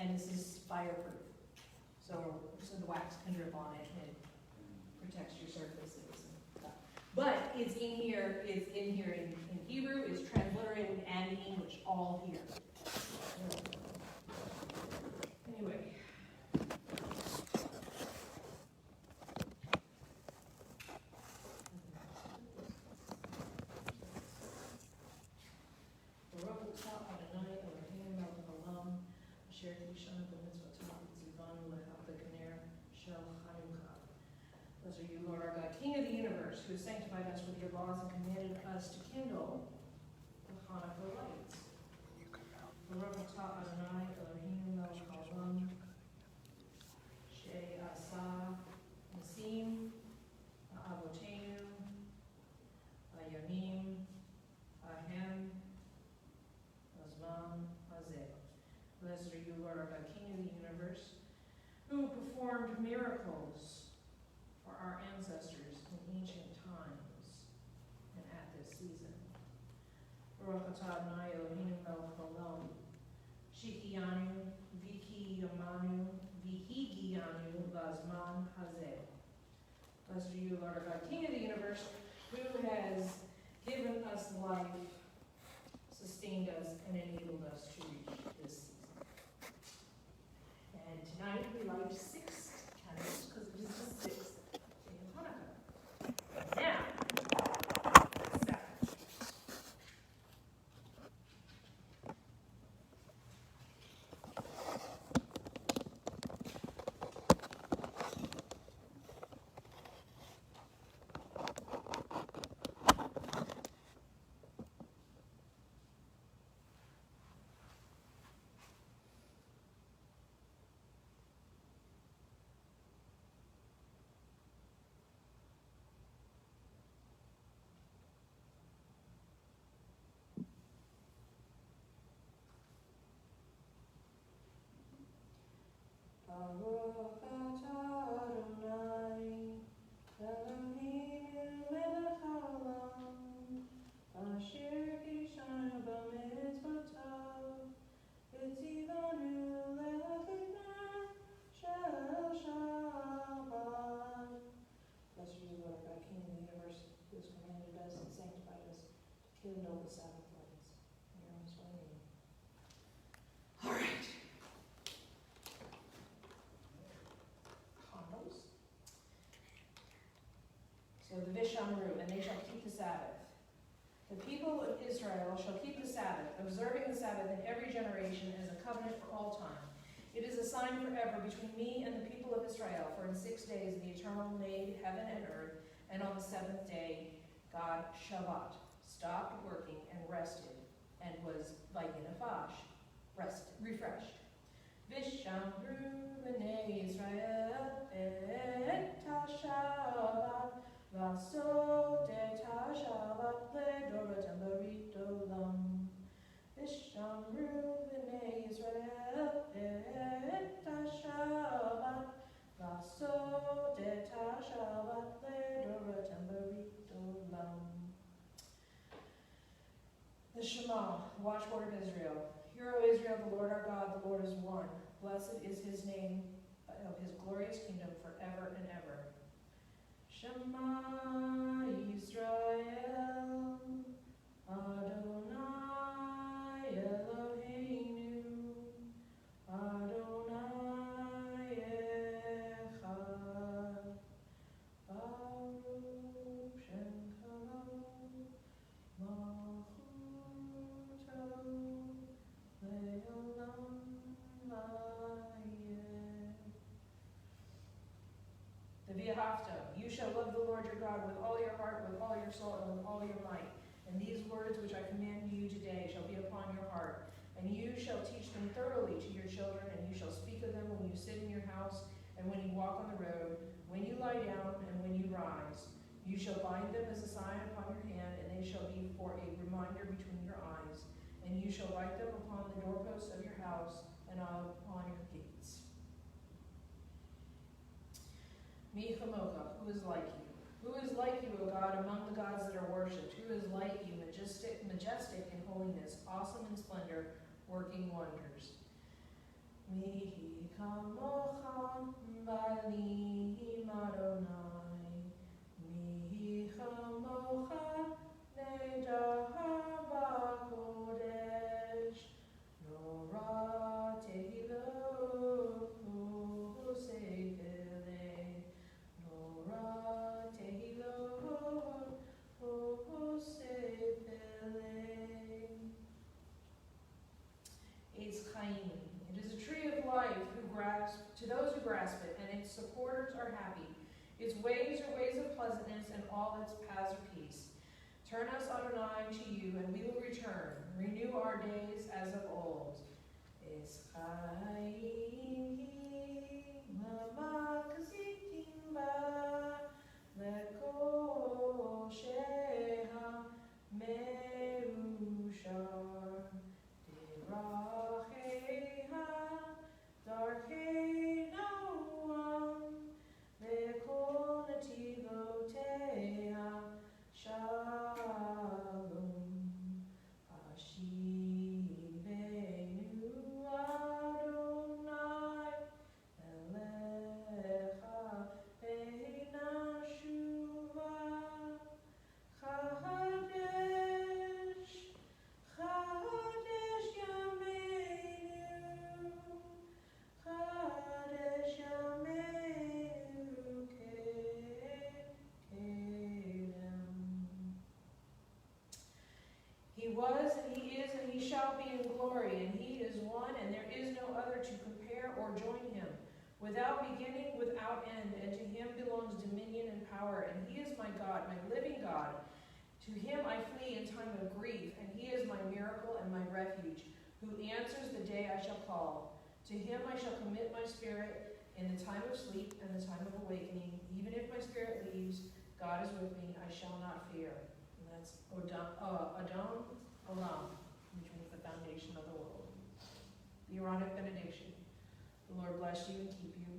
and this is fireproof. So the wax can drip on it and it protects your surfaces and stuff. But it's in here in Hebrew, it's transliterated and English, all here. Anyway. Those are you, Lord our God, King of the universe, who has sanctified us with your laws and commanded us to kindle the Hanukkah lights. Baruch atah Adonai Eloheinu melech haolam, she'asa nasim ha'avoteinu ha'yamim ha'hem hazman hazeh. Blessed are you, Lord our God, King of the universe, who performed miracles for our ancestors in ancient times and at this season. Baruch atah Adonai Eloheinu melech haolam, Shihiyanu, Vihiyamanu, Vihigiyanu, Lazman Hazeh. Blessed are you, Lord our God, King of the universe, who has given us life, sustained us, and enabled us to reach this season. And tonight we light 6 candles, because it is the 6th day of Hanukkah. Now, Baruch atah Adonai Eloheinu melech haolam, asher kishanu b'mitzvotav, v'tzivanu le'achivna shel Shabbat. Blessed are you, Lord God, King of the universe, who has commanded us and sanctified us to kindle the Sabbath lights in your own sweet name. All right. So the Vishamru, and they shall keep the Sabbath. The people of Israel shall keep the Sabbath, observing the Sabbath in every generation as a covenant for all time. It is a sign forever between me and the people of Israel, for in 6 days the Eternal made heaven and earth, and on the 7th day God Shabbat stopped working and rested, and was vayinafash, refreshed. Vishamru b'nei Israel et ha-Shabbat Vaso de Tashavat le'doratem baritolam. Vishamru b'nei Israel et Tashavat Vaso de Tashavat le'doratem baritolam. The Shema, watchword of Israel. Hear, O Israel, the Lord our God, the Lord is one. Blessed is his name of his glorious kingdom forever and ever. Shema Yisrael, Adonai Eloheinu, Adonai Echad, Baruch Shem Kavod, Malchuto, Le'olam Vayeh. The V'ahavta. You shall love the Lord your God with all your heart, with all your soul, and with all your might. And these words which I command you today shall be upon your heart. And you shall teach them thoroughly to your children, and you shall speak of them when you sit in your house, and when you walk on the road, when you lie down, and when you rise. You shall bind them as a sign upon your hand, and they shall be for a reminder between your eyes. And you shall write them upon the doorposts of your house, and upon your gates. Mi chamocha, who is like you? Who is like you, O God, among the gods that are worshipped? Who is like you, majestic in holiness, awesome in splendor, working wonders? Mihi kamocha balim Adonai. Mihi kamocha nedar b'kodesh. Nora tehilo seifele. Nora tehilo seifele. It's Chaim. It is a tree of life to those who grasp it, and its supporters are happy. Its ways are ways of pleasantness, and all its paths are peace. Turn us, Adonai, to you, and we will return. Renew our days as of old. Es Chaim ma'makazitim ba lekol sheha meushar. Darkei Noam, Lekol Nativotea, Shalom, Hashivenu Adonai, Elecha Einashuva, Chadesh, Chadesh Yameinu, Chadesh Yameinu Kedem. He was, and he is, and he shall be in glory, and he is one, and there is no other to compare or join him, without beginning, without end, and to him belongs dominion and power, and he is my God, my living God. To him I flee in time of grief, and he is my miracle and my refuge, who answers the day I shall call. To him I shall commit my spirit in the time of sleep and the time of awakening. Even if my spirit leaves, God is with me, I shall not fear. And that's Adon Olam, which means the foundation of the world. The Aaronic benediction. The Lord bless you and keep you.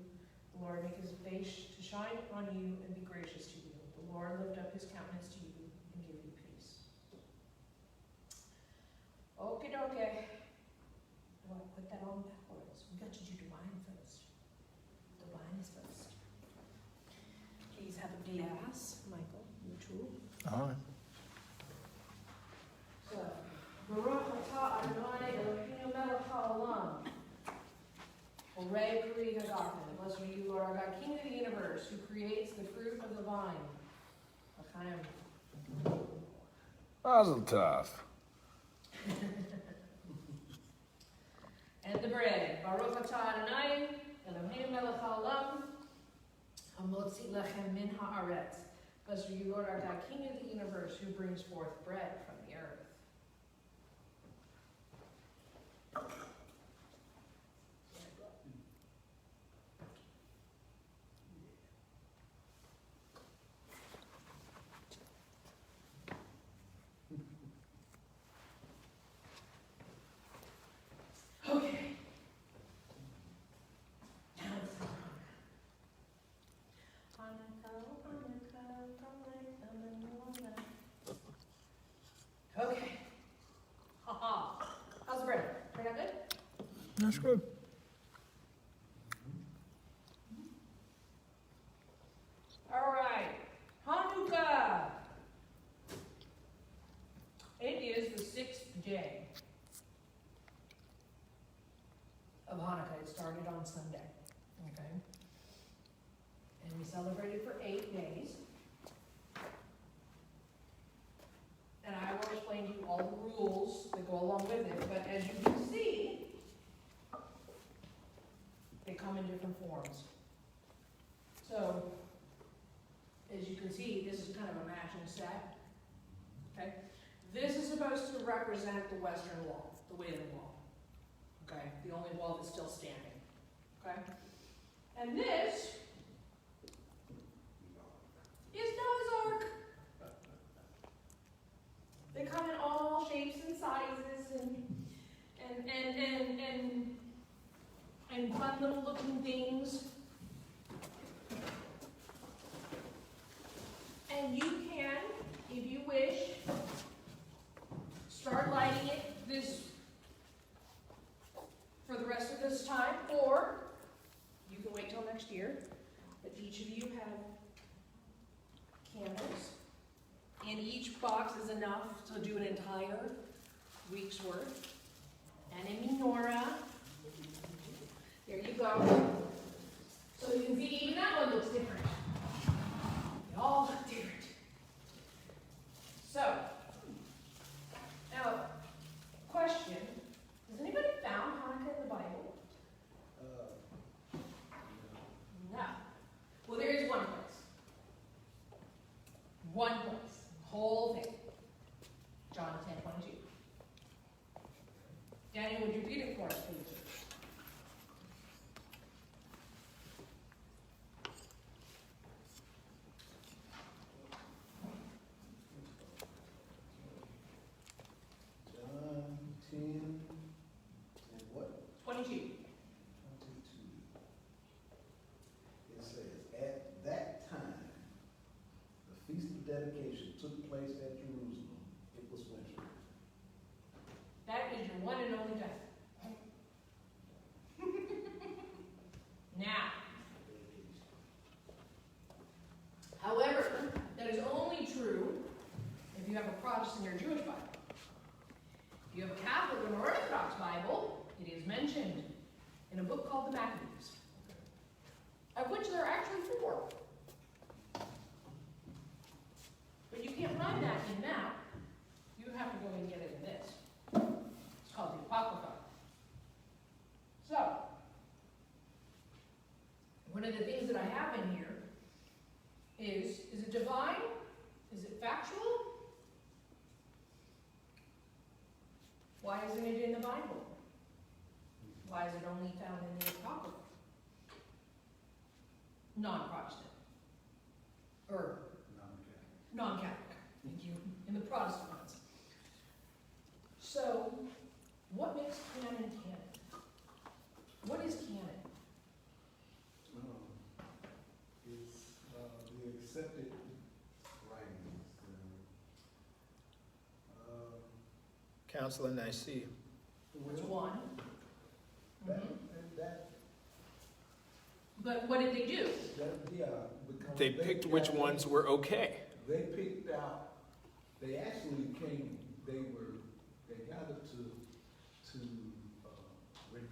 The Lord make his face to shine on you and be gracious to you. The Lord lift up his countenance to you and give you peace. Okie dokie. Oh, I put that on backwards. We got to do divine first. Divine is first. Please have a glass, Michael. You too. All right. So, Baruch atah Adonai Eloheinu melech haolam. Orei peri hagafen. Blessed are you, Lord our God, King of the universe, who creates the fruit of the vine. L'chaim. Mazel tov. And the bread. Baruch atah Adonai Eloheinu melech haolam. Hamotzi lechem min haaretz. Blessed are you, Lord our God, King of the universe, who brings forth bread from the earth. Okay. Now it's Hanukkah. Okay. Ha-ha. How's the bread? Turn out good? That's good. All right. Hanukkah. It is the 6th day of Hanukkah. It started on Sunday. Okay. And we celebrated for 8 days. And I will explain to you all the rules that go along with it, but as you can see, they come in different forms. So, as you can see, this is kind of a matching set. Okay? This is supposed to represent the Western Wall, the Wailing Wall. Okay? The only wall that's still standing. Okay? And this is Noah's Ark. They come in all shapes and sizes and fun little looking things. And you can, if you wish, start lighting it for the rest of this time. enough to do an entire week's worth. And a menorah. There you go. So you can see even that one looks different. They all look different. So, now, question. Has anybody found Hanukkah in the Bible? No. Well, there is one place. One place. Whole thing. John 10:22. Daniel, would you read it for us, please? John 10 and what? 22. 22. It says, at that time, the Feast of Dedication took place at Jerusalem. It was winter. That is your one and only time. Now, however, that is only true if you have a Protestant or Jewish Bible. If you have a Catholic or Orthodox Bible, it is mentioned in a book called the Maccabees, of which there are actually 4. But you can't find that in that. You have to go and get it in this. It's called the Apocrypha. So, one of the things that I have in here is it divine? Is it factual? Why isn't it in the Bible? Why is it only found in the Apocrypha? Non-Protestant. Or non-Catholic. Thank you. In the Protestant ones. So, what makes canon canon? What is canon? It's the accepted writings. Council of Nicaea. Which one? That, Mhm. that, But what did they do? yeah. Because They picked which ones were okay. They picked out, they actually they gathered to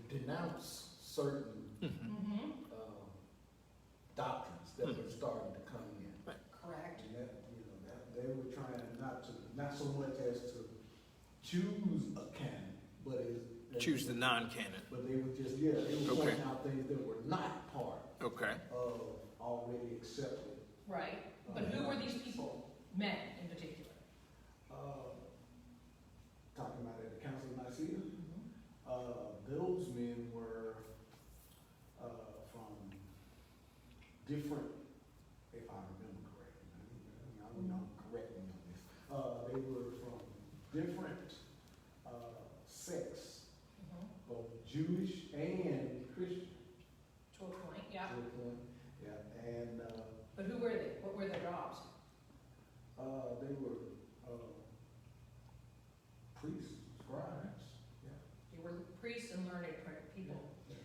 denounce certain Mm-hmm. doctrines that were starting to come in. Correct. And that, that they were trying not so much as to choose a canon, but Choose the non-canon. But they were just, they were pointing out things that were not part Okay. of already accepted. Right. But who were these people? Men, in particular. Talking about at the Council of Nicaea, those men were from different, if I remember correctly, I know correct me on this. They were from different sects, both Jewish and Christian. To a point, yeah. To a point, yeah. And But who were they? What were their jobs? they were priests, scribes. Yeah. They were priests and learned people. Yeah.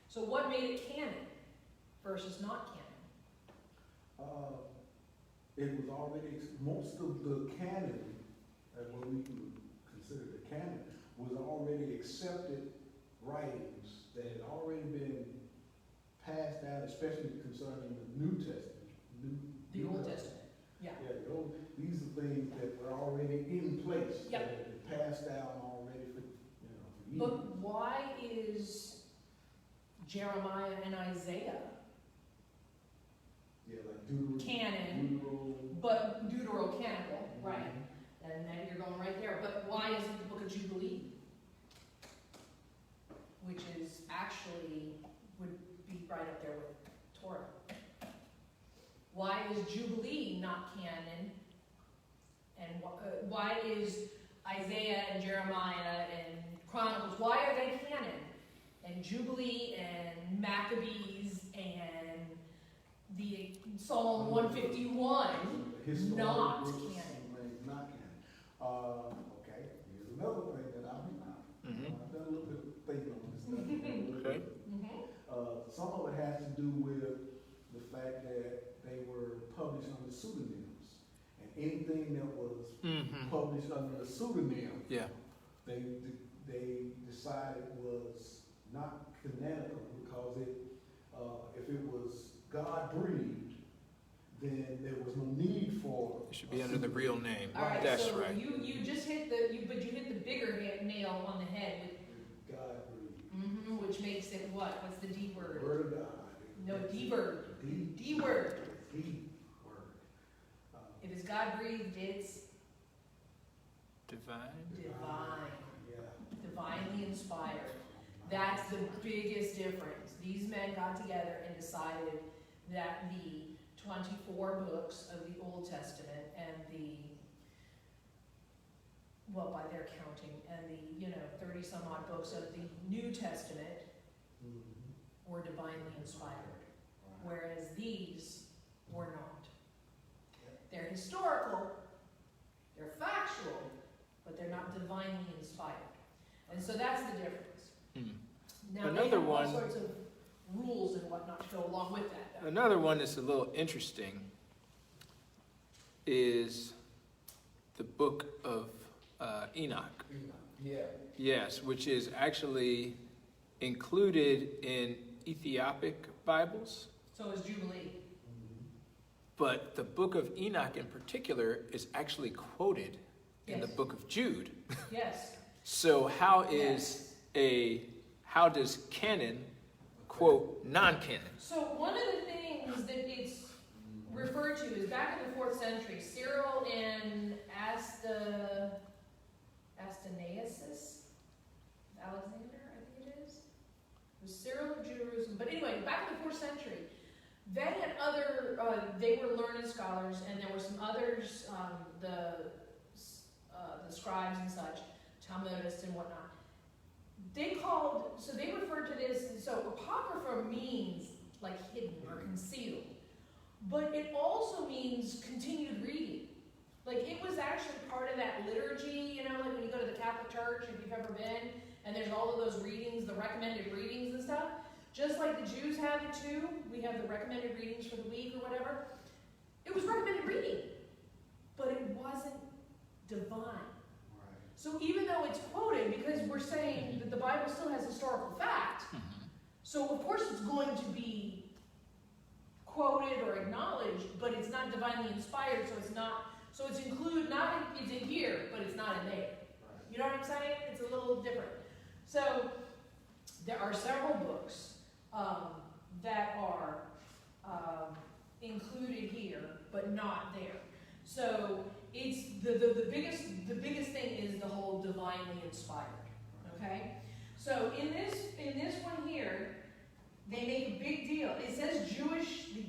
So what made it canon versus not canon? It was already, most of the canon, what we would consider the canon, was already accepted writings that had already been passed down, especially concerning the New Testament. The Old Testament. Yeah. Yeah, these are things that were already in place. Yep. That had been passed down already for years. But why is Jeremiah and Isaiah Yeah, like Deuteronomy. canon, but deuterocanonical, right? And then you're going right there. But why isn't the book of Jubilee, which is actually would be right up there with Torah? Why is Jubilee not canon? And why is Isaiah and Jeremiah and Chronicles, why are they canon? And Jubilee and Maccabees and the Psalm 151 not canon. Not canon. Okay, here's another thing that I've done a little bit of thinking on this stuff. Okay. Some of it has to do with the fact that they were published under pseudonyms, and Anything that was Mm-hmm. published under a pseudonym, Yeah. they decided was not canonical because if it was God breathed, then there was no need for. It should be under the real name. All right, That's so right. you just hit but you hit the bigger nail on the head with, God breathed. which makes it what? What's the D word? Word of God. No, D word. D D word. D word. If it's God breathed, it's Divine. divine, Yeah. divinely inspired. That's the biggest difference. These men got together and decided that the 24 books of the Old Testament and by their counting, and the 30 some odd books of the New Testament Mm-hmm. were divinely inspired, whereas these were not. They're historical, they're factual, but they're not divinely inspired. And so that's the difference. Hmm. Now, Another they have one- all sorts of rules and whatnot to go along with that, though. Another one that's a little interesting is the book of Enoch. Yeah. Yes, which is actually included in Ethiopic Bibles, So is Jubilee. but the book of Enoch in particular is actually quoted in the Yes. book of Jude. Yes. So how does canon quote non-canon? So one of the things that it's referred to is back in the 4th century, Cyril and Athanasius, Alexander, I think it is. It was Cyril of Jerusalem. But anyway, back in the 4th century, they had they were learned scholars, and there were some others, the scribes and such, Talmudists and whatnot. They referred to this, so apocrypha means like hidden or concealed, but it also means continued reading. Like it was actually part of that liturgy, like when you go to the Catholic Church, if you've ever been, and there's all of those readings, the recommended readings and stuff. Just like the Jews have it too, we have the recommended readings for the week or whatever. It was recommended reading, but it wasn't divine. So even though it's quoted, because we're saying that the Bible still has historical fact, so of course it's going to be quoted or acknowledged, but it's not divinely inspired, so it's not, so it's it's in here, but it's not in there. You know what I'm saying? It's a little different. So there are several books that are included here, but not there. So it's the biggest thing is the whole divinely inspired. Okay? So in this one here, they make a big deal. It says the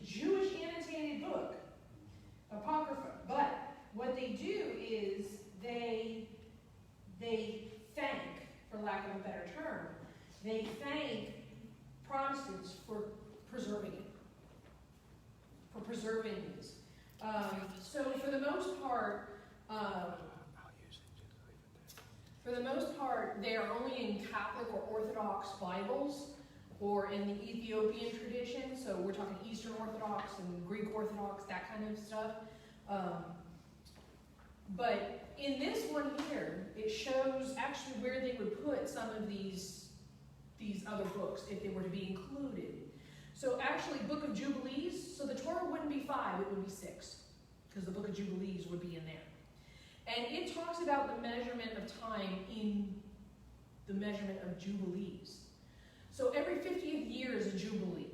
Jewish annotated book, Apocrypha. But what they do is they thank, for lack of a better term, they thank Protestants for preserving it, for preserving these. So for the most part, they are only in Catholic or Orthodox Bibles, or in the Ethiopian tradition. So we're talking Eastern Orthodox and Greek Orthodox, that kind of stuff. But in this one here, it shows actually where they would put some of these other books if they were to be included. So actually, Book of Jubilees, so the Torah wouldn't be 5, it would be 6, because the Book of Jubilees would be in there. And it talks about the measurement of time in the measurement of Jubilees. So every 50th year is a Jubilee,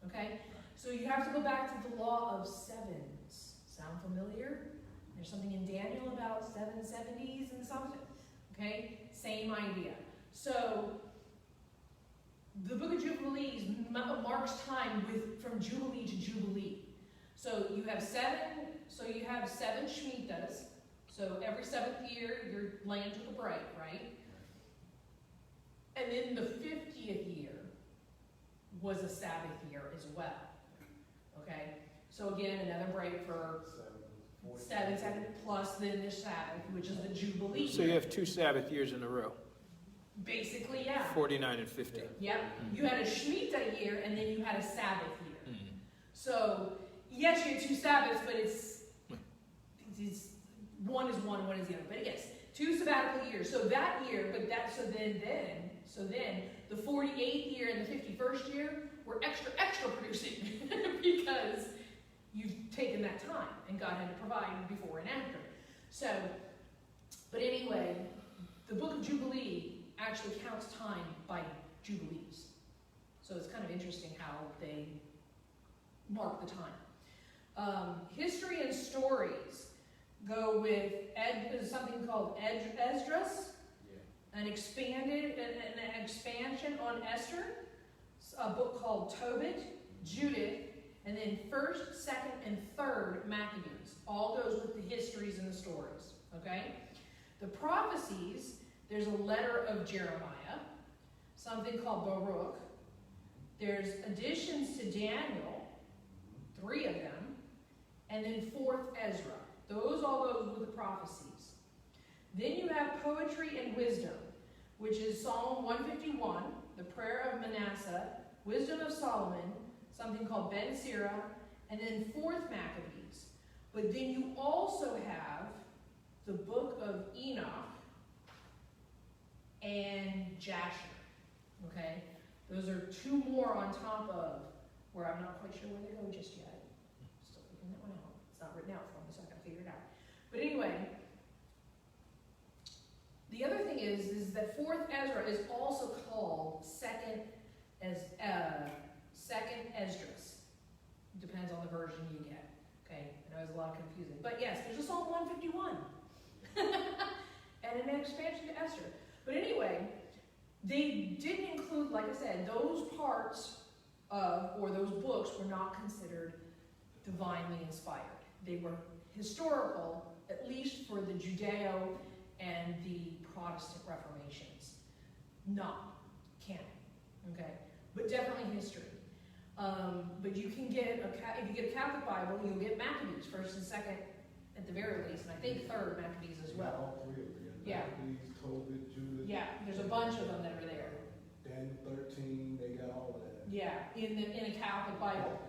okay? So you have to go back to the law of sevens. Sound familiar? There's something in Daniel about 7 70s and something, okay? Same idea. So the Book of Jubilees marks time from Jubilee to Jubilee. So you have 7 Shemitahs. So every 7th year, your land took a break, right? And then the 50th year was a Sabbath year as well. Okay? So again, another break for 7 plus then the Sabbath, which is the Jubilee. So you have 2 Sabbath years in a row. Basically, yeah. 49 and 50. Yep. You had a Shemitah year and then you had a Sabbath year. Mm-hmm. So, yes, you had 2 Sabbaths, but it's one is one is the other. But yes, 2 sabbatical years. So that year, so then the 48th year and the 51st year were extra producing because you've taken that time and God had to provide before and after. So, but anyway, the book of Jubilee actually counts time by Jubilees. So it's kind of interesting how they mark the time. History and stories go with something called Esdras, an expansion on Esther, a book called Tobit, Judith, and then 1st, 2nd, and 3rd Maccabees. All goes with the histories and the stories, okay? The prophecies, there's a letter of Jeremiah, something called Baruch. There's additions to Daniel, 3 of them, and then 4th Ezra. Those all go with the prophecies. Then you have poetry and wisdom, which is Psalm 151, the prayer of Manasseh, wisdom of Solomon, something called Ben Sirah, and then 4th Maccabees. But then you also have the book of Enoch and Jasher. Okay? Those are 2 more on top of where I'm not quite sure where they go just yet. Still figuring that one out. It's not written out for me, so I gotta figure it out. But anyway, the other thing is that 4th Ezra is also called 2nd Esdras. Depends on the version you get. Okay, I know there's a lot of confusing. But yes, there's a Psalm 151. And an expansion to Esther. But anyway, they didn't include, like I said, those parts of, or those books were not considered divinely inspired. They were historical, at least for the Judeo and the Protestant Reformations. Not canon, okay? But definitely history. But you can get, if you get a Catholic Bible, you'll get Maccabees, 1st and 2nd at the very least, and I think 3rd Maccabees as well. All 3 of them. Yeah. Maccabees, Tobit, Judith. Yeah, there's a bunch of them that are there. Daniel 13, they got all of that. Yeah, in a Catholic Bible.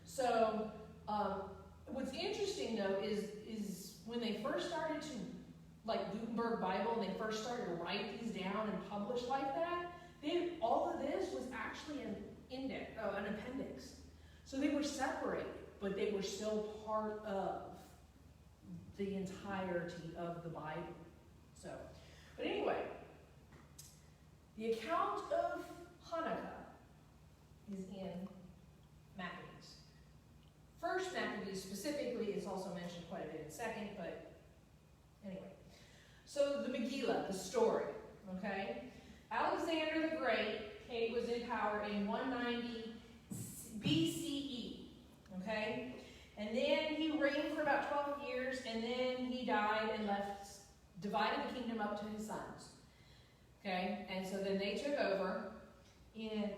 So, what's interesting though is when they first started to, like Gutenberg Bible, and they first started to write these down and publish like that, all of this was actually an appendix. So they were separated, but they were still part of the entirety of the Bible. So, but anyway, the account of Hanukkah is in Maccabees. 1st Maccabees specifically is also mentioned quite a bit in 2nd, but anyway. So the Megillah, the story, okay? Alexander the Great was in power in 190 BCE, okay? And then he reigned for about 12 years, and then he died and divided the kingdom up to his sons. Okay, and so then they took over in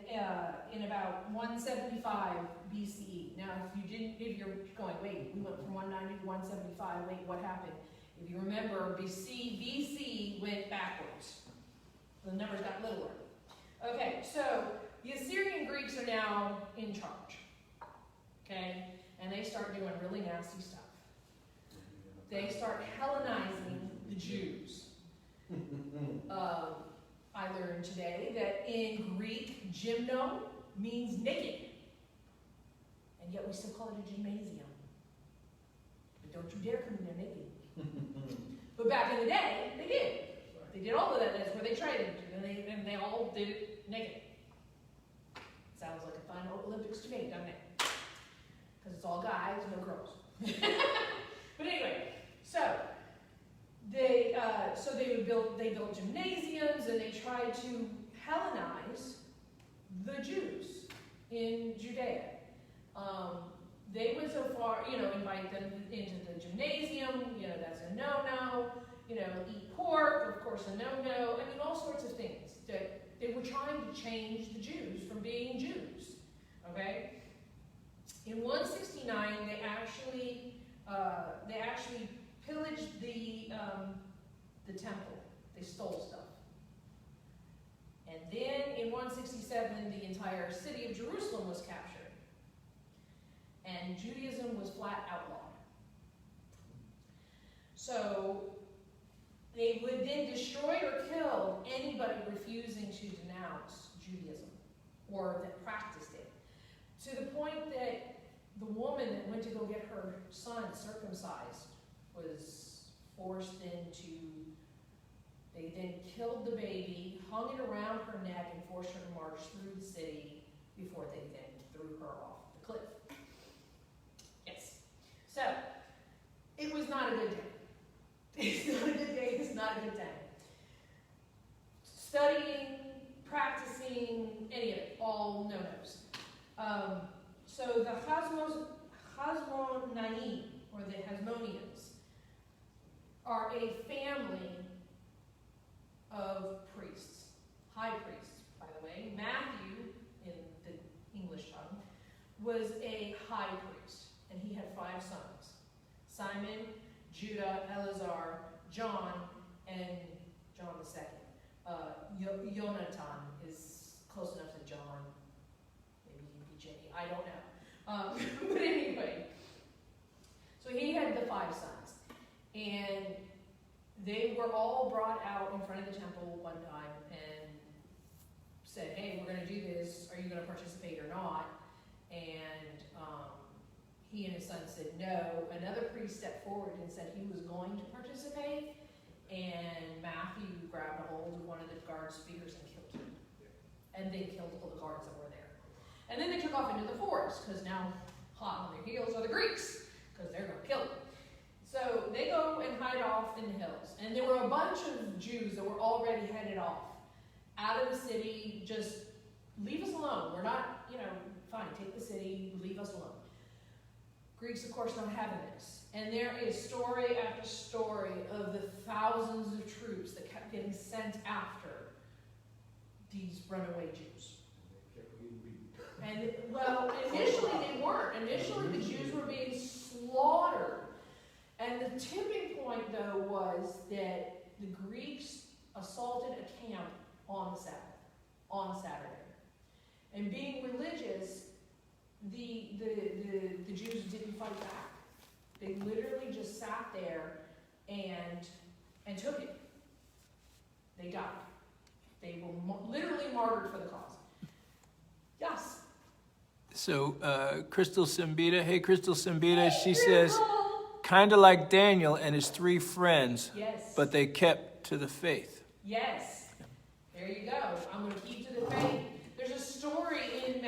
about 175 BCE. Now, if you're going, wait, we went from 190 to 175. Wait, what happened? If you remember, BC went backwards. The numbers got littler. Okay, so the Assyrian Greeks are now in charge. Okay, and they start doing really nasty stuff. They start Hellenizing the Jews. I learned today that in Greek, gymno means naked. And yet we still call it a gymnasium. But don't you dare come in there naked. But back in the day, they did. They did all of that. That's where they trained. And they all did it naked. Sounds like a fun Olympics to me, doesn't it? Because it's all guys, no girls. But anyway, so they built gymnasiums, and they tried to Hellenize the Jews in Judea. They went so far, invite them into the gymnasium. That's a no-no. Eat pork, of course, a no-no. I mean, all sorts of things that they were trying to change the Jews from being Jews. Okay. In 169, they actually pillaged the temple. They stole stuff. And then in 167, the entire city of Jerusalem was captured. And Judaism was flat outlawed. So they would then destroy or kill anybody refusing to denounce Judaism or that practiced it. To the point that the woman that went to go get her son circumcised was forced into, they then killed the baby, hung it around her neck, and forced her to march through the city before they then threw her off the cliff. Yes. So, it was not a good day. It's not a good day, it's not a good day. Studying, practicing, any of it, all no-nos. So the Hasmonaim, or the Hasmoneans, are a family of priests, high priests, by the way. Matthew, in the English tongue, was a high priest, and he had 5 sons: Simon, Judah, Eleazar, John, and John the second. Jonathan is close enough to John. Maybe he'd be Jenny. I don't know. But anyway, so he had the 5 sons, and they were all brought out in front of the temple one time and said, "Hey, we're going to do this. Are you going to participate or not?" And he and his son said no. Another priest stepped forward and said he was going to participate, and Matthew grabbed a hold of one of the guards' spears and killed him. And they killed all the guards that were there. And then they took off into the forest, because now hot on their heels are the Greeks, because they're going to kill them. So they go and hide off in the hills. And there were a bunch of Jews that were already headed off out of the city. Just leave us alone. We're not, fine, take the city, leave us alone. Greeks, of course, not having this. And there is story after story of the thousands of troops that kept getting sent after these runaway Jews. And, well, initially they weren't. Initially the Jews were being slaughtered. And the tipping point, though, was that the Greeks assaulted a camp on the Sabbath, on Saturday. And being religious, the Jews didn't fight back. They literally just sat there and took it. They died. They were literally martyred for the cause. Yes. So Crystal Simbita, hey Crystal Simbita, Hey, she Crystal! says, kind of like Daniel and his 3 friends, Yes. but they kept to the faith. Yes. There you go. I'm going to keep to the faith. There's a story in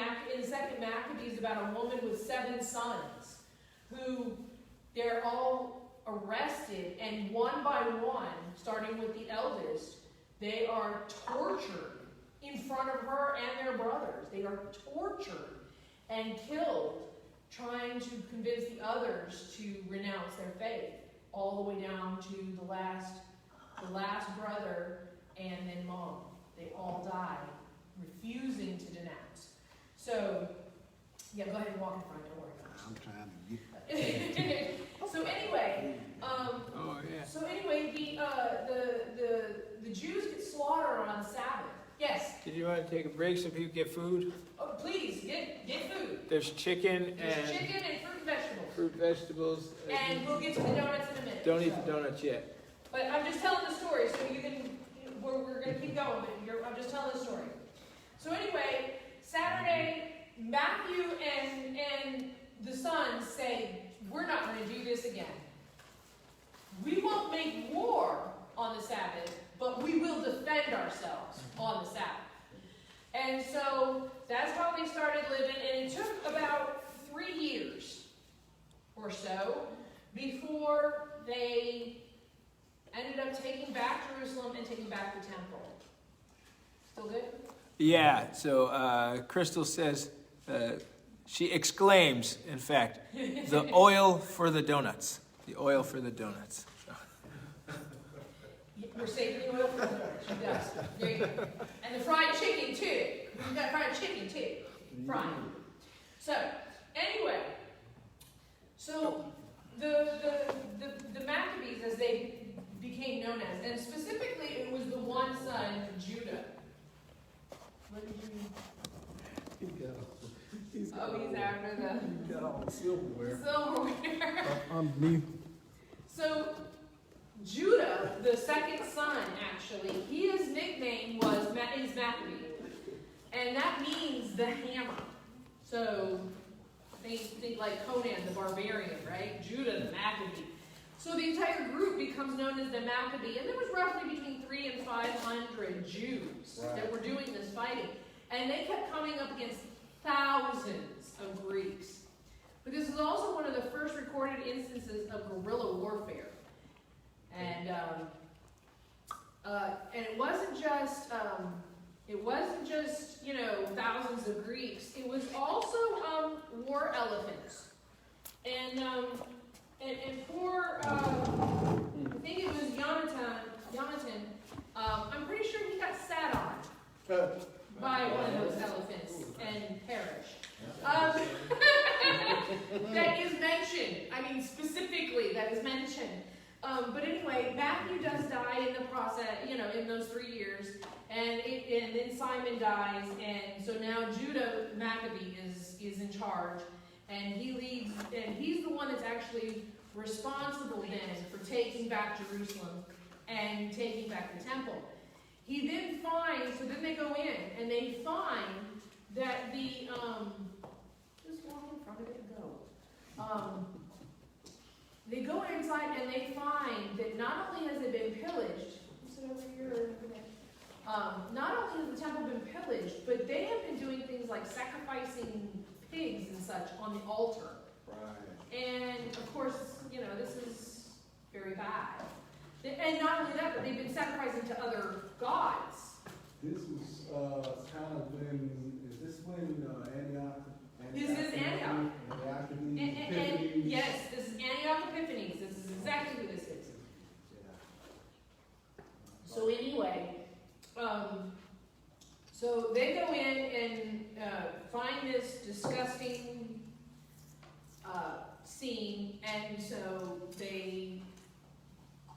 2nd Maccabees about a woman with 7 sons who they're all arrested, and one by one, starting with the eldest, they are tortured in front of her and their brothers. They are tortured and killed trying to convince the others to renounce their faith, all the way down to the last brother and then mom. They all died, refusing to denounce. So, yeah, go ahead and walk in front, don't worry about it. I'm trying to get. So anyway, Oh, yeah. so anyway, the Jews get slaughtered on Sabbath. Yes. Did you want to take a break so people get food? Oh, please get food. There's chicken There's and chicken and fruit and vegetables. fruit, vegetables. And we'll get to the donuts in a minute. Don't eat so. the donuts yet. But I'm just telling the story, so you can. We're going to keep going, but I'm just telling the story. So anyway, Saturday, Matthew and the sons say, we're not going to do this again. We won't make war on the Sabbath, but we will defend ourselves on the Sabbath. And so that's how they started living, and it took about 3 years or so before they ended up taking back Jerusalem and taking back the temple. Still good? Yeah, so Crystal says, she exclaims, in fact, the oil for the donuts. The oil for the donuts. We're saving the oil for the donuts. She does. There you go. And the fried chicken, too. We've got fried chicken, too. Fried. So, anyway. So, the Maccabees, as they became known as, and specifically it was the one son, Judah. What did you... He's after the He got all the silverware. silverware. Underneath. So, second son, actually, his nickname is Maccabee. And that means the hammer. So, think like Conan the Barbarian, right? Judah the Maccabee. So the entire group becomes known as the Maccabee. And there was roughly between 300 and 500 Jews that were doing this fighting. And they kept coming up against thousands of Greeks. But this is also one of the first recorded instances of guerrilla warfare. And it wasn't just thousands of Greeks. It was also war elephants. And poor I think it was Jonathan. I'm pretty sure he got sat on by one of those elephants and perished. That is mentioned. I mean, specifically, that is mentioned. But anyway, Matthew does die in the process, in those 3 years, and then Simon dies, and so now Judah Maccabee is in charge, and he leads, and he's the one that's actually responsible then for taking back Jerusalem and taking back the temple. He then finds, so then they go in, and they find that the, just walk in front of it and go. They go inside and they find that not only has it been pillaged, is it over here? Not only has the temple been pillaged, but they have been doing things like sacrificing pigs and such on the altar. Right. And of course, this is very bad. And not only that, but they've been sacrificing to other gods. This was kind of is this when Antioch? This is Antioch. And yes, this is Antioch Epiphanes. This is exactly who this is. So anyway, so they go in and find this disgusting scene, and so they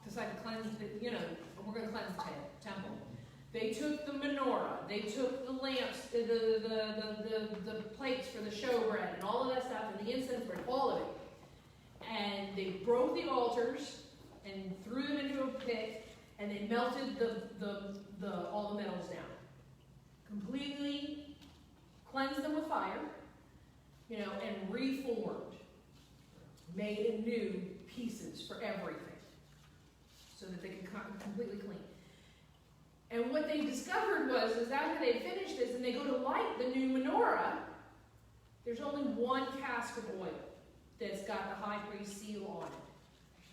decide to cleanse we're going to cleanse the temple. They took the menorah, they took the lamps, the plates for the showbread, and all of that stuff, and the incense bread, all of it. And they broke the altars and threw them into a pit, and they melted all the metals down. Completely cleansed them with fire, and reformed. Made new pieces for everything, so that they could completely clean. And what they discovered is after they finished this and they go to light the new menorah, there's only one cask of oil that's got the high priest seal on it,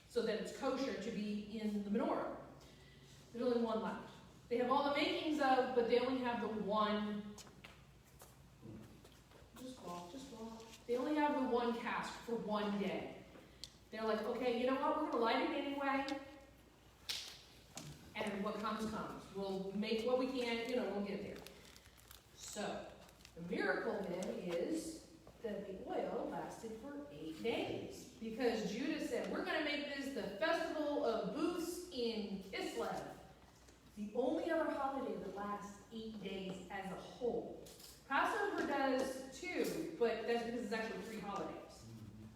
so that it's kosher to be in the menorah. There's only one left. They have all the makings of, but they only have the one. Just walk. They only have the one cask for one day. They're like, okay, you know what? We're going to light it anyway. And what comes, comes. We'll make what we can, we'll get there. So, the miracle then is that the oil lasted for 8 days. Because Judah said, we're going to make this the festival of booths in Kislev. The only other holiday that lasts 8 days as a whole. Passover does too, but that's because it's actually 3 holidays.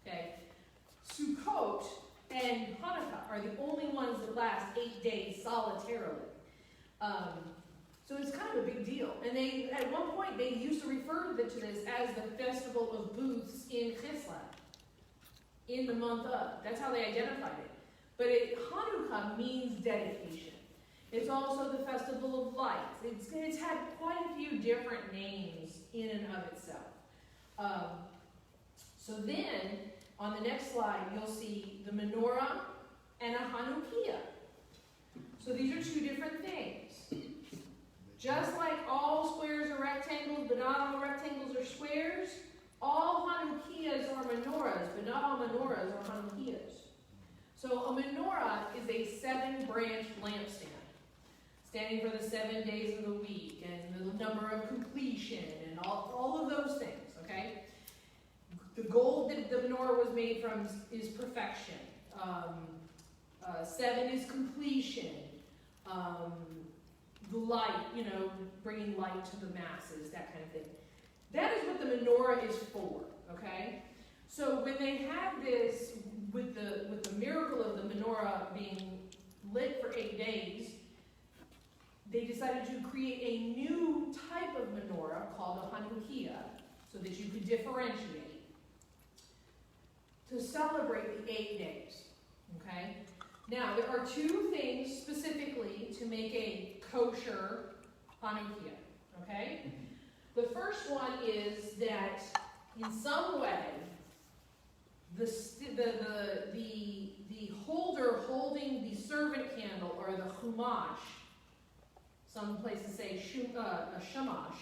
Okay? Sukkot and Hanukkah are the only ones that last 8 days solitarily. So it's kind of a big deal. And at one point, they used to refer to this as the Festival of Booths in Kislev, in the month of. That's how they identified it. But Hanukkah means dedication. It's also the Festival of Lights. It's had quite a few different names in and of itself. So then, on the next slide, you'll see the menorah and a Hanukkah. So these are 2 different things. Just like all squares are rectangles, but not all rectangles are squares, all Hanukkahs are menorahs, but not all menorahs are Hanukkahs. So a menorah is a 7-branched lampstand, standing for the 7 days of the week, and the number of completion, and all of those things, okay? The gold that the menorah was made from is perfection. 7 is completion. The light, bringing light to the masses, that kind of thing. That is what the menorah is for, okay? So when they have this, with the miracle of the menorah being lit for 8 days, they decided to create a new type of menorah called a Hanukkah, so that you could differentiate, to celebrate the 8 days, okay? Now, there are 2 things specifically to make a kosher Hanukkah, okay? The first one is that in some way, the holder holding the servant candle, or the chumash, some places say shamash,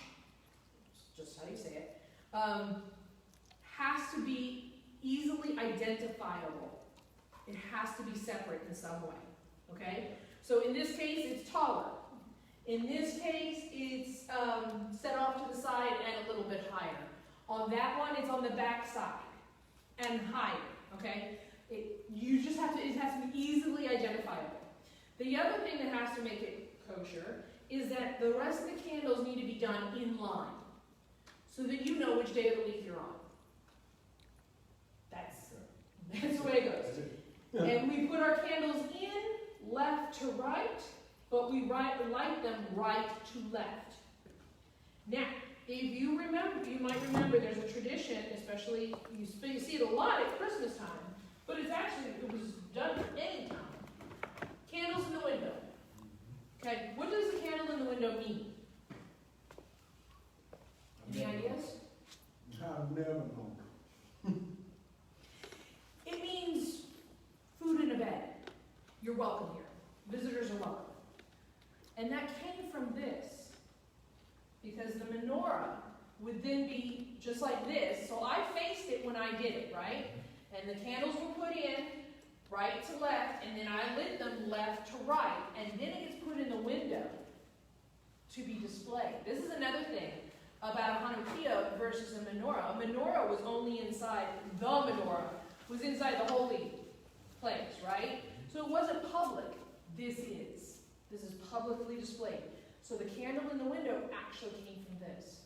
just how you say it, has to be easily identifiable. It has to be separate in some way, okay? So in this case, it's taller. In this case, it's set off to the side and a little bit higher. On that one, it's on the back side and higher, okay? It has to be easily identifiable. The other thing that has to make it kosher is that the rest of the candles need to be done in line, so that you know which day of the week you're on. That's the way it goes. And we put our candles in left to right, but we light them right to left. Now, if you remember, you might remember there's a tradition, especially, you see it a lot at Christmas time, but it was done at any time. Candles in the window. Okay, what does a candle in the window mean? Any ideas? I've never known. It means food and a bed. You're welcome here. Visitors are welcome. And that came from this, because the menorah would then be just like this. So I faced it when I did it, right? And the candles were put in right to left, and then I lit them left to right, and then it gets put in the window to be displayed. This is another thing about a Hanukkah versus a menorah. A menorah was only inside, the menorah was inside the holy place, right? So it wasn't public. This is publicly displayed. So the candle in the window actually came from this.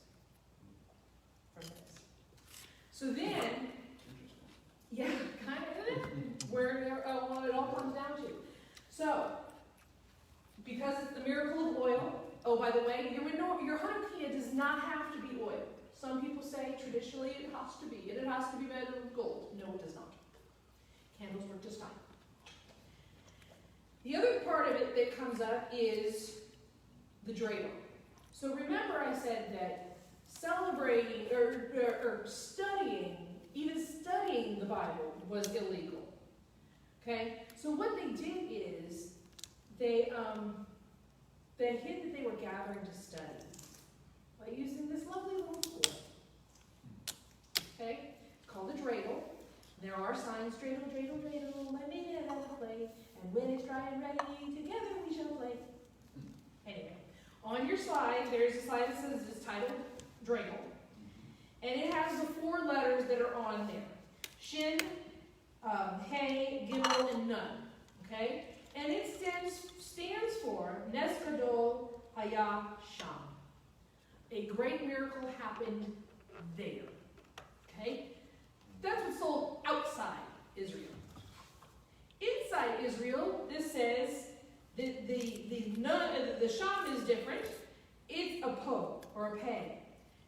So then, yeah, kind of where what it all comes down to. So, because it's the miracle of oil. Oh, by the way, your Hanukkah does not have to be oil. Some people say traditionally it has to be, and it has to be made of gold. No, it does not. Candles work just fine. The other part of it that comes up is the dreidel. So remember I said that celebrating or studying, even studying the Bible was illegal. Okay? So what they did is they hid that they were gathering to study by using this lovely little toy. Okay? Called a dreidel. There are signs, dreidel, dreidel, dreidel, I made it out of clay, and when it's dry and ready, together we shall play. Anyway, on your slide, there's a slide that says it's titled dreidel, and it has the 4 letters that are on there: Shin, Hey, Gimel, and Nun. Okay, and it stands for Nes Gadol Haya Sham. A great miracle happened there. Okay, that's what's sold outside Israel. Inside Israel, this says the Sham is different. It's a po, or a pay.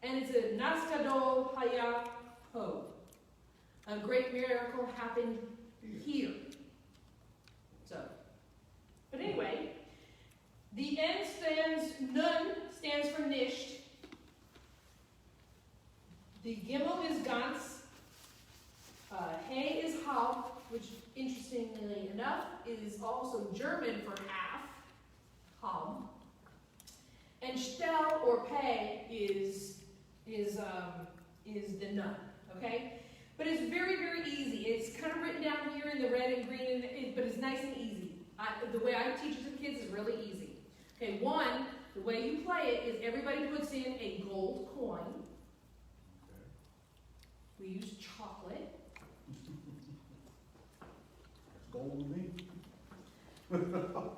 And it's a Nas Gadol Haya Po. A great miracle happened here. So, but anyway, the N Nun stands for Nisht. The Gimel is Ganz. Hey is Hal, which interestingly enough is also German for half, Ham. And Stel or Pei is the Nun. Okay. But it's very, very easy. It's kind of written down here in the red and green, but it's nice and easy. The way I teach it to kids is really easy. Okay, one, the way you play it is everybody puts in a gold coin. We use chocolate. Gold with me.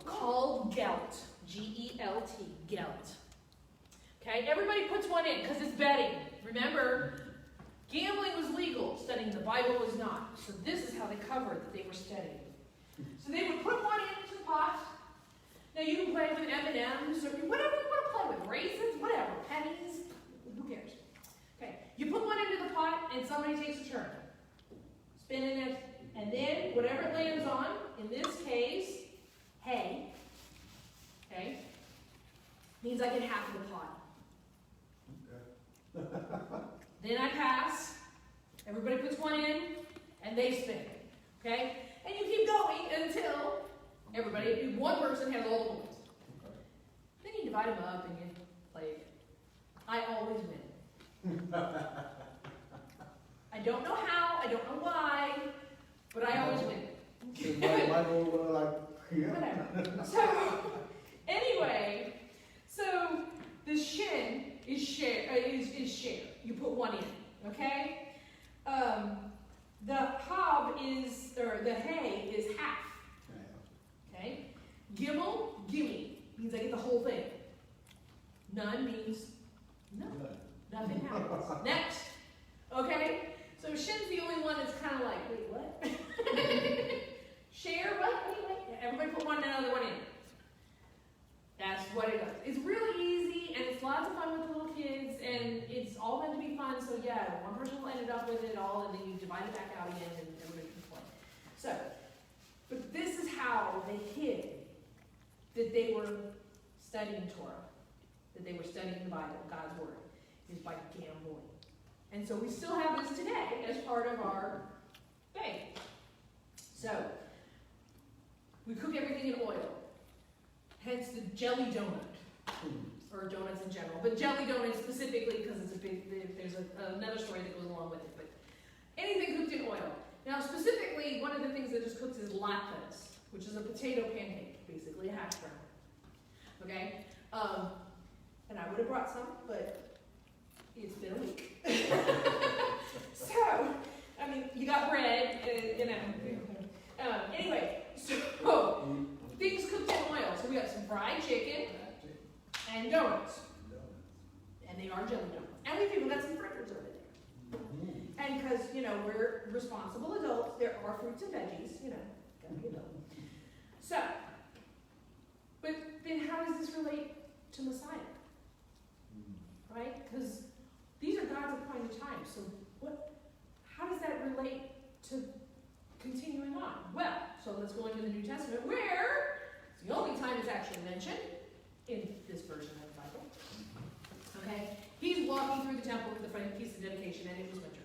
Called gelt. G-E-L-T. Gelt. Okay, everybody puts one in because it's betting. Remember, gambling was legal, studying the Bible was not. So this is how they covered that they were studying. So they would put one into the pot. Now you can play with M&Ms or whatever you want to play with, raisins, whatever, pennies, who cares? Okay, you put one into the pot and somebody takes a turn, spinning it, and then whatever it lands on, in this case, hay, okay, means I get half of the pot. Okay. Then I pass, everybody puts one in, and they spin, okay? And you keep going until everybody, one person has all the points. Then you divide them up and you play again. I always win. I don't know how, I don't know why, but I always win. My goal was like, yeah. Whatever. So, anyway, so the shin is share. You put one in, okay? The hob is, or the hay is half. Okay? Gimel, gimme, means I get the whole thing. None means no. Nothing happens. Next. Okay? So shin's the only one that's kind of like, wait, what? Share, what? Wait. Everybody put another one in. That's what it does. It's really easy, and it's lots of fun with the little kids, and it's all meant to be fun, so yeah, one person will end up with it all, and then you divide it back out again, and everybody can play. So, but this is how they hid that they were studying Torah, that they were studying the Bible, God's Word, is by gambling. And so we still have this today as part of our faith. So, we cook everything in oil. Hence the jelly donut, or donuts in general, but jelly donuts specifically because it's a big. There's another story that goes along with it. But anything cooked in oil. Now, specifically, one of the things that just cooks is latkes, which is a potato pancake, basically a hash brown. Okay, and I would have brought some, but it's been a week. So, I mean, you got bread, you know. Anyway, so. Things cooked in oil. So we got some fried chicken and donuts. And they are jelly donuts. And we've even got some fritters over there. And because, you know, we're responsible adults, there are fruits and veggies, you know, gotta be adult. So, but then how does this relate to Messiah? Right? Because these are God's appointed times. So how does that relate to continuing on? Well, so let's go into the New Testament, where it's the only time it's actually mentioned in this version of the Bible. Okay? He's walking through the temple for the feast of dedication, and it was winter.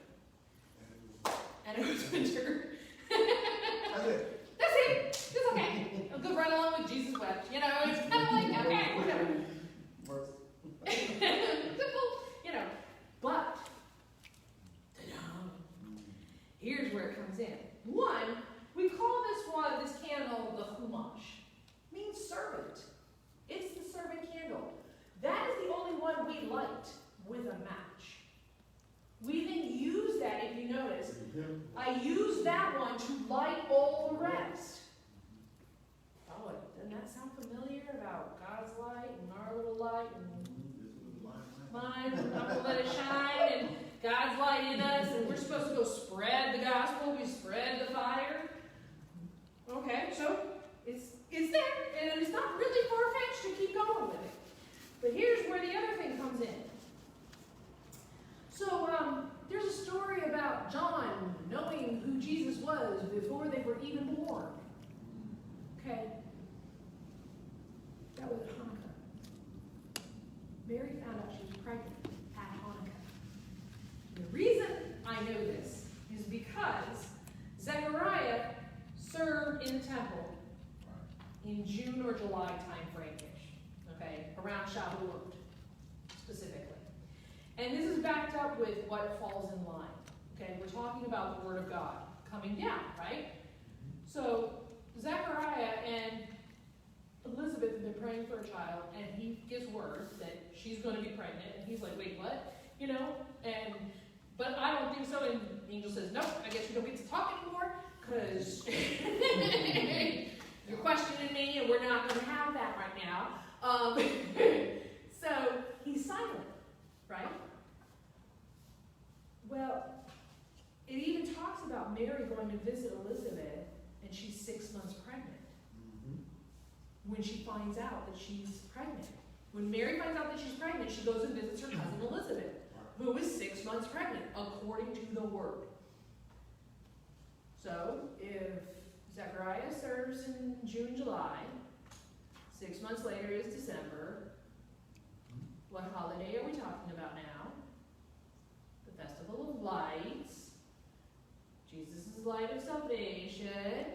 And it was winter. That's it. That's it. It's okay. I'll go right along with Jesus wept. You know, it's kind of like, okay, whatever. Simple, you know. But, here's where it comes in. One, we call this candle the Chumash. Means servant. It's the servant candle. That is the only one we light with a match. We then use that, if you notice. I use that one to light all the rest. Oh, doesn't that sound familiar about God's light and our little light and mine? I'm going to let it shine, and God's light in us, and we're supposed to go spread the gospel. We spread the fire. Okay, so it's there, and it's not really far-fetched to keep going with it. But here's where the other thing comes in. So there's a story about John knowing who Jesus was before they were even born. Okay, that was at Hanukkah. Mary found out she was pregnant at Hanukkah. The reason I know this is because Zechariah served in the temple in June or July time frame-ish, okay, around Shavuot specifically. And this is backed up with what falls in line, okay? We're talking about the Word of God coming down, right? So Zechariah and Elizabeth have been praying for a child, and he gives word that she's going to be pregnant, and he's like, wait, what? You know, but I don't think so, and the angel says, nope, I guess you don't get to talk anymore, because you're questioning me, and we're not going to have that right now. So he's silent, right? Well, it even talks about Mary going to visit Elizabeth, and she's 6 months pregnant. finds out that she's pregnant. When Mary finds out that she's pregnant, she goes and visits her cousin Elizabeth, who is 6 months pregnant, according to the word. So, if Zechariah serves in June, July, 6 months later is December, what holiday are we talking about now? The Festival of Lights, Jesus' light of salvation.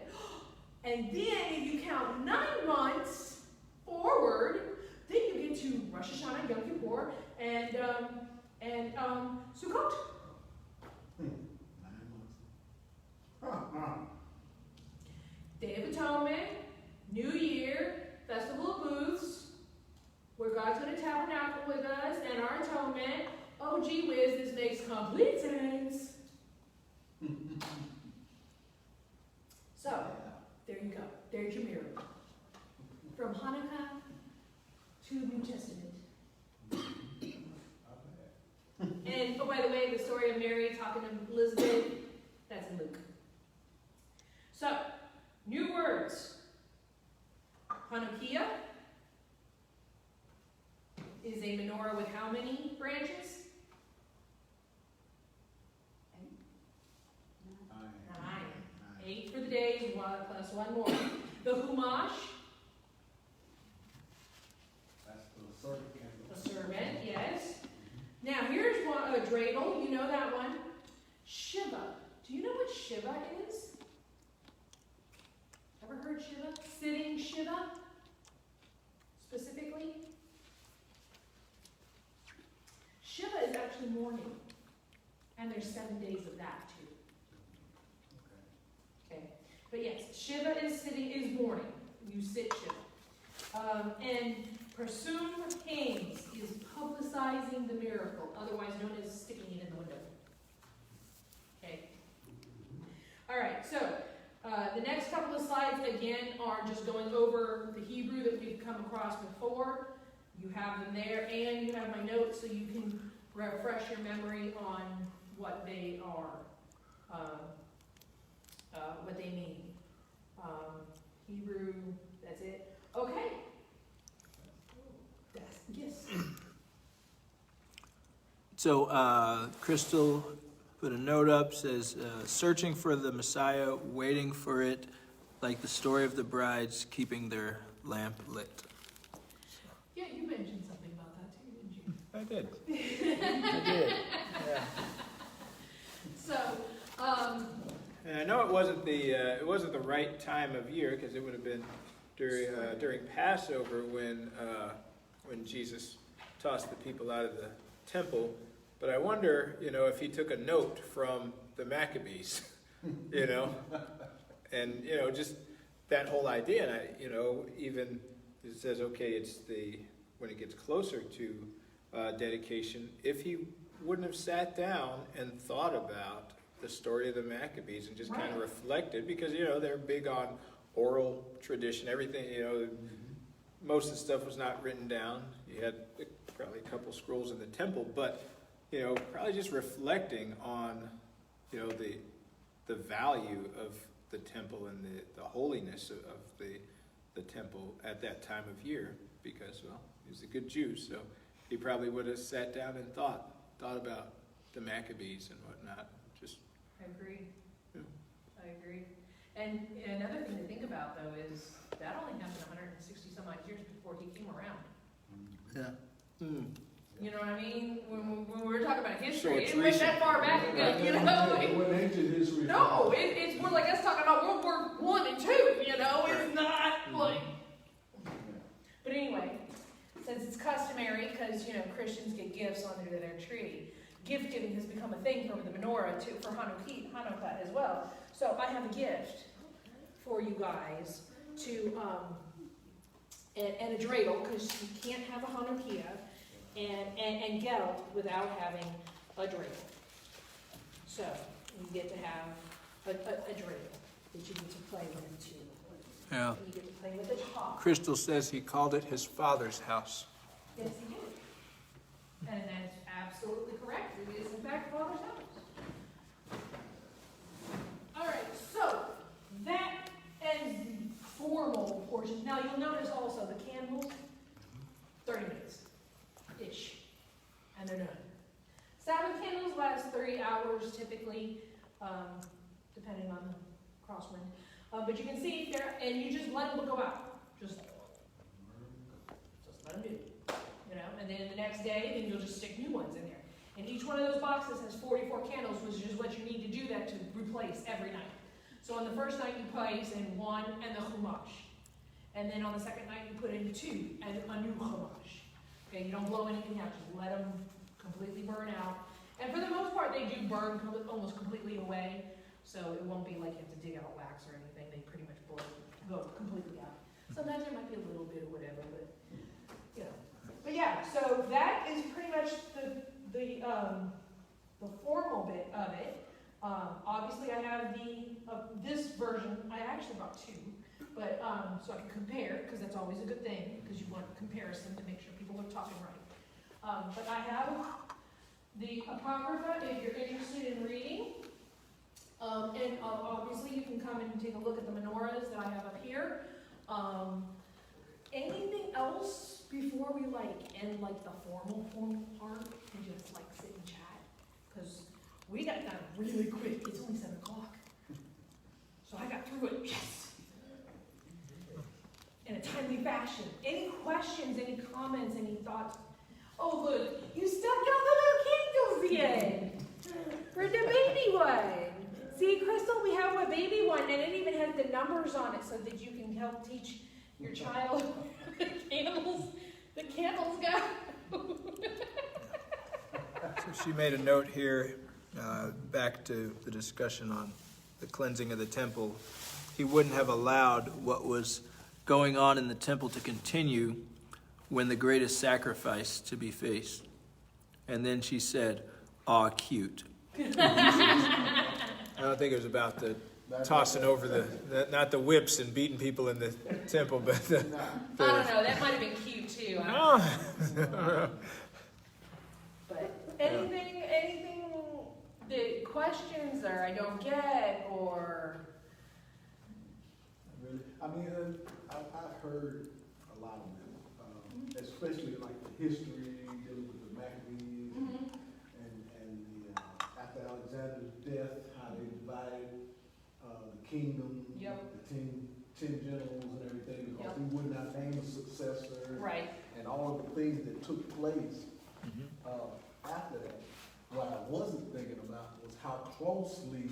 And then if you count 9 months forward, then you get to Rosh Hashanah, Yom Kippur, and Sukkot. 9 months. Day of Atonement, New Year, Festival of Booths, where God's going to tabernacle with us, and our atonement. Oh, gee whiz, this makes complete sense. So, there you go. There's your miracle. From Hanukkah to the New Testament. And, oh, by the way, the story of Mary talking to Elizabeth, that's in Luke. So, new words. Hanukkah is a menorah with how many branches? 9. 8 for the days, 1 plus 1 more. The Humash, That's the servant candle. a servant, yes. Now here's one, a dreidel, you know that one. Shiva. Do you know what Shiva is? Ever heard Shiva? Sitting Shiva? Specifically? Shiva is actually mourning. And there's 7 days of that too. Okay. But yes, Shiva is mourning. You sit Shiva. And Persum Haynes is publicizing the miracle, otherwise known as sticking it in the window. Okay. All right, so the next couple of slides, again, are just going over the Hebrew that we've come across before. You have them there, and you have my notes so you can refresh your memory on what they are, what they mean. Hebrew, that's it. Okay. Yes. So Crystal put a note up, says, searching for the Messiah, waiting for it, like the story of the brides keeping their lamp lit. Yeah, you mentioned something about that too, didn't you? I did. I did. Yeah. So, And I know it wasn't the right time of year, because it would have been during Passover when Jesus tossed the people out of the temple. But I wonder, if he took a note from the Maccabees, and just that whole idea. And even it says, okay, it's when it gets closer to dedication. If he wouldn't have sat down and thought about the story of the Maccabees and just kind of reflected, because they're big on oral tradition, everything. Most of the stuff was not written down. You had probably a couple scrolls in the temple, but probably just reflecting on the value of the temple and the holiness of the temple at that time of year, because he was a good Jew, so he probably would have sat down and thought about the Maccabees and whatnot. I agree. Yeah. I agree. And another thing to think about, though, is that only happened 160 some odd years before he came around. Yeah. Mm. You know what I mean? When we were talking about So history, it's it went that far back ago, It wasn't ancient history. No, it's more like us talking about World War I and II, It's not like... But anyway, since it's customary, because, Christians get gifts under their tree, gift giving has become a thing for the menorah, for Hanukkah as well. So I have a gift for you guys to, and a dreidel, because you can't have a Hanukkah and gelt without having a dreidel. So you get to have a dreidel that you get to play with too. Yeah. You get to play with the top. Crystal says he called it his father's house. Yes, he did. And that's absolutely correct. It is, in fact, Father's house. All right, so that ends the formal portions. Now you'll notice also the candles, 30 minutes-ish, and they're done. Sabbath candles last 3 hours typically, depending on the crosswind. But you can see there, and you just let them go out. Just let them do it. You know, and then the next day, then you'll just stick new ones in there. And each one of those boxes has 44 candles, which is what you need to do that to replace every night. So on the first night you place in one and the chumash. And then on the second night you put in two and a new chumash. Okay, you don't blow anything out, just let them completely burn out. And for the most part they do burn almost completely away. So it won't be like you have to dig out wax or anything. They pretty much go completely out. Sometimes there might be a little bit or whatever, but you know. But yeah, so that is pretty much the formal bit of it. Obviously, I have this version. I actually brought two, but so I can compare, because that's always a good thing, because you want comparison to make sure people are talking right. But I have the Apocrypha if you're interested in reading. And obviously, you can come and take a look at the menorahs that I have up here. Anything else before we end the formal part and just sit and chat? Because we got done really quick. It's only 7 o'clock. So I got through it, yes! In a timely fashion. Any questions, any comments, any thoughts? Oh look, you stuck out the little candles again! For the baby one! See, Crystal, we have a baby one, and it even has the numbers on it so that you can help teach your child the candles go. So she made a note here, back to the discussion on the cleansing of the temple. He wouldn't have allowed what was going on in the temple to continue when the greatest sacrifice to be faced. And then she said, "Aw, cute." I don't think it was about the tossing over not the whips and beating people in the temple, but I don't know, that might have been cute too. But anything the questions or I don't get or Really, I've heard a lot of them, especially the history dealing with the Maccabees and the after Alexander's death, how they divided the kingdom, the 10 generals and everything, because he would not name a successor, right, and all of the things that took place after that. What I wasn't thinking about was how closely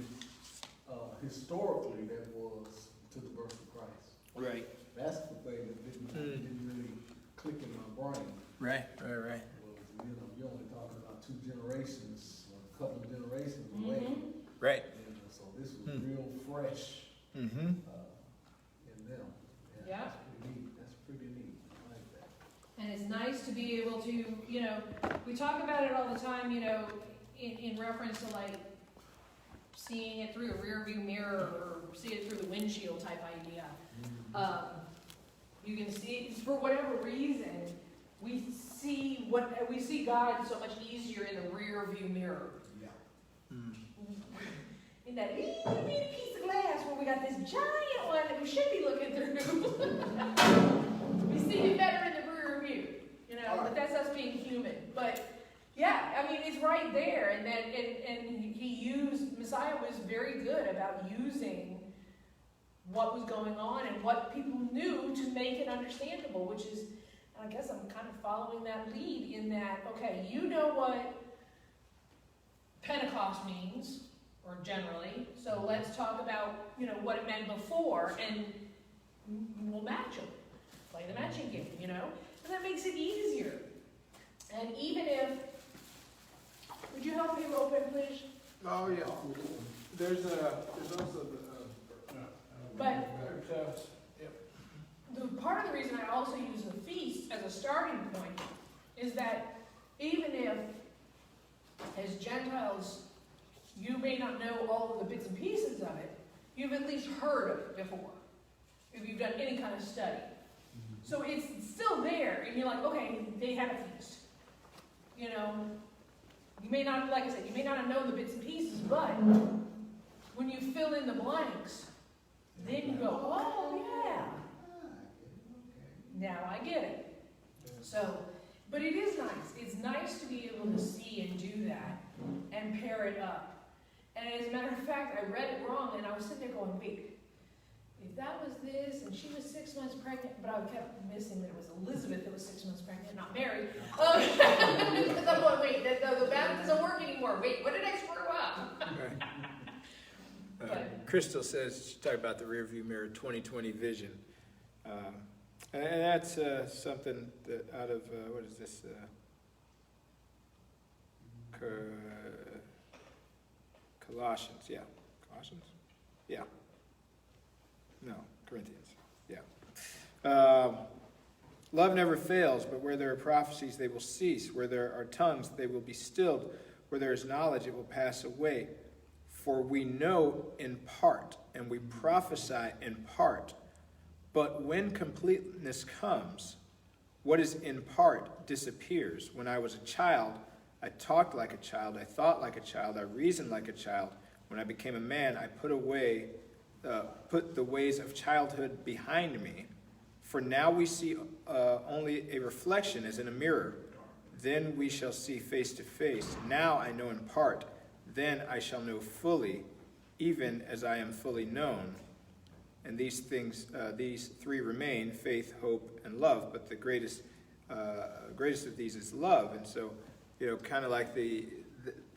historically that was to the birth of Christ. Right. That's the thing that didn't really click in my brain. Right. Was, you're only talking about 2 generations or a couple of generations away. Right. And so this was real fresh in them. Yeah. That's pretty neat. I like that. and it's nice to be able to, we talk about it all the time, in reference to seeing it through a rear view mirror or see it through the windshield type idea. You can see, for whatever reason, we see God so much easier in the rear view mirror. Yeah. In that little bitty piece of glass where we got this giant one that we should be looking through. We see it better in the rear view, but that's us being human. But yeah, it's right there, and Messiah was very good about using what was going on and what people knew to make it understandable, which is, I guess I'm kind of following that lead in that, okay, you know what Pentecost means, or generally, so let's talk about, what it meant before, and we'll match them. Play the matching game, and that makes it easier. And even if, would you help me open, please? Oh, yeah. There's also But the part of the reason I also use the feast as a starting point is that even if, as Gentiles, you may not know all of the bits and pieces of it, you've at least heard of it before, if you've done any kind of study. So it's still there, and you're like, okay, they had a feast. You may not, like I said, you may not have known the bits and pieces, but when you fill in the blanks, Then you go, oh, yeah. Now I get it. So, but it is nice. It's nice to be able to see and do that and pair it up. And as a matter of fact, I read it wrong and I was sitting there going, wait, if that was this and she was 6 months pregnant, but I kept missing that it was Elizabeth that was 6 months pregnant, not Mary. Because I'm going, wait, the math doesn't work anymore. Wait, what did I screw up? But- Crystal says, she talked about the rear view mirror 2020 vision. And that's something that out of, what is this? Colossians, yeah. Colossians? Yeah. No, Corinthians, yeah. Love never fails, but where there are prophecies, they will cease. Where there are tongues, they will be stilled. Where there is knowledge, it will pass away. For we know in part, and we prophesy in part. But when completeness comes, what is in part disappears. When I was a child, I talked like a child, I thought like a child, I reasoned like a child. When I became a man, I put the ways of childhood behind me. For now we see only a reflection as in a mirror. Then we shall see face to face. Now I know in part. Then I shall know fully, even as I am fully known. And these things, these three remain, faith, hope, and love. But the greatest of these is love. And so, kind of like the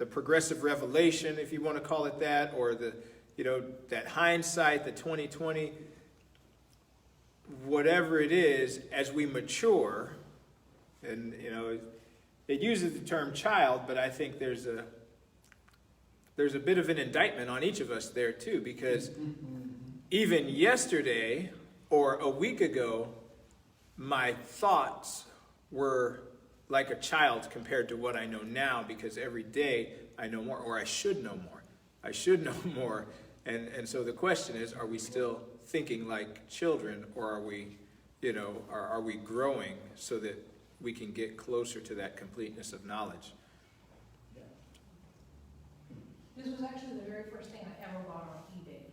progressive revelation, if you want to call it that, or that hindsight, the 2020, whatever it is, as we mature, and, it uses the term child, but I think there's a bit of an indictment on each of us there too, because even yesterday or a week ago, my thoughts were like a child compared to what I know now, because every day I know more, or I should know more. I should know more. And so the question is, are we still thinking like children, or are we, are we growing so that we can get closer to that completeness of knowledge? This was actually the very first thing I ever bought on eBay.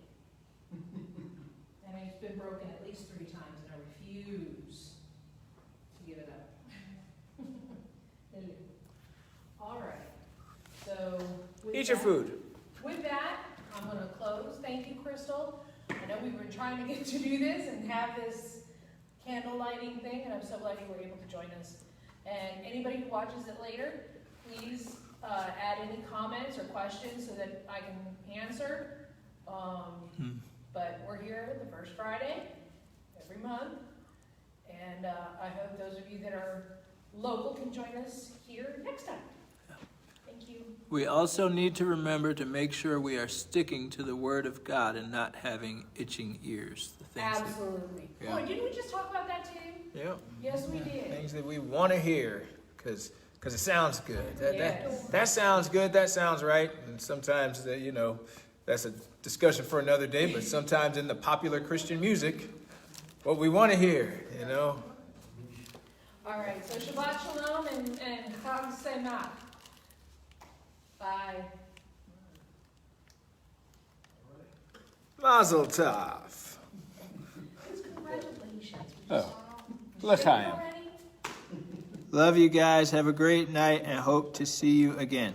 And it's been broken at least 3 times, and I refuse to give it up. All right. So Eat your food. With that, I'm going to close. Thank you, Crystal. I know we've been trying to get to do this and have this candle lighting thing, and I'm so glad you were able to join us. And anybody who watches it later, please add any comments or questions so that I can answer. But we're here the first Friday every month, and I hope those of you that are local can join us here next time. Thank you. We also need to remember to make sure we are sticking to the Word of God and not having itching ears. The things Absolutely. Yeah. Boy, didn't we just talk about that too? Yep. Yes, we did. Things that we want to hear, because it sounds good. Yes. That sounds good. That sounds right. And sometimes, that's a discussion for another day. But sometimes in the popular Christian music, what we want to hear, All right. So Shabbat Shalom and Chag Sameach. Bye. Mazel tov. Congratulations. Oh, l'chaim. Already? Love you guys. Have a great night and hope to see you again.